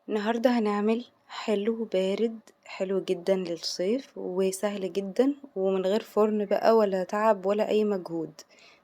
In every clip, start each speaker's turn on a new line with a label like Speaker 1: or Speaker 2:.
Speaker 1: النهاردة هنعمل حلو بارد حلو جدا للصيف وسهل جدا ومن غير فرن بقى ولا تعب ولا اي مجهود.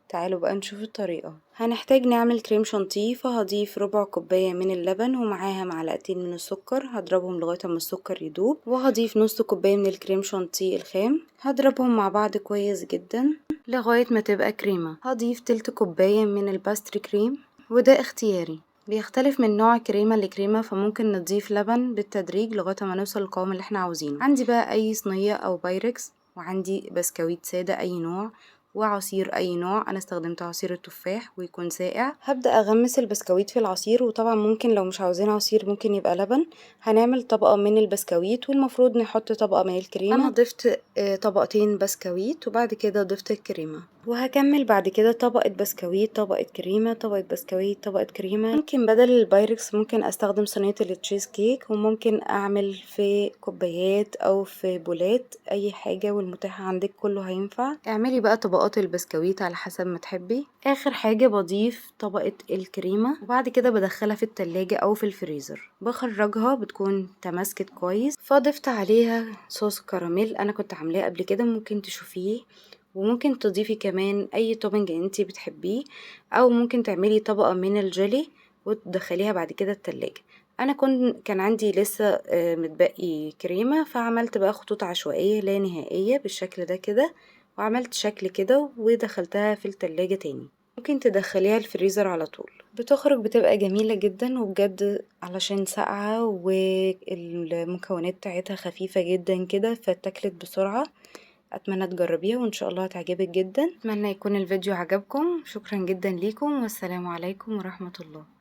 Speaker 1: تعالوا بقى نشوف الطريقة. هنحتاج نعمل كريم شانتيه، فهضيف ربع كوباية من اللبن ومعاها معلقتين من السكر، هضربهم لغاية ما السكر يدوب، وهضيف نص كوباية من الكريم شانتيه الخام، هضربهم مع بعض كويس جدا لغاية ما تبقى كريمة. هضيف تلت كوباية من الباستري كريم، وده اختياري بيختلف من نوع كريمة لكريمة، فممكن نضيف لبن بالتدريج لغاية ما نوصل للقوام اللي احنا عاوزينه. عندي بقى اي صينية او بايركس، وعندي بسكويت سادة اي نوع، وعصير اي نوع. انا استخدمت عصير التفاح ويكون ساقع. هبدأ اغمس البسكويت في العصير، وطبعا ممكن لو مش عاوزين عصير ممكن يبقى لبن. هنعمل طبقة من البسكويت والمفروض نحط طبقة من الكريمة. انا ضفت طبقتين بسكويت وبعد كده ضفت الكريمة، وهكمل بعد كده طبقة بسكويت طبقة كريمة طبقة بسكويت طبقة كريمة. ممكن بدل البايركس ممكن استخدم صينية التشيز كيك، وممكن اعمل في كوبايات او في بولات، اي حاجة والمتاح عندك كله هينفع. اعملي بقى طبقات البسكويت على حسب ما تحبي. اخر حاجة بضيف طبقة الكريمة، وبعد كده بدخلها في التلاجة او في الفريزر. بخرجها بتكون تماسكت كويس، فضفت عليها صوص كراميل انا كنت عاملاه قبل كده، ممكن تشوفيه، وممكن تضيفي كمان اي توبنج انتي بتحبيه، او ممكن تعملي طبقة من الجيلي وتدخليها بعد كده التلاجة. انا كان عندي لسه متبقي كريمة، فعملت بقى خطوط عشوائية لا نهائية بالشكل ده كده، وعملت شكل كده ودخلتها في التلاجة تاني. ممكن تدخليها الفريزر على طول، بتخرج بتبقى جميلة جدا وبجد علشان ساقعة والمكونات بتاعتها خفيفة جدا كده فاتاكلت بسرعة. اتمنى تجربيها وان شاء الله هتعجبك جدا. اتمنى يكون الفيديو عجبكم. شكرا جدا ليكم والسلام عليكم ورحمة الله.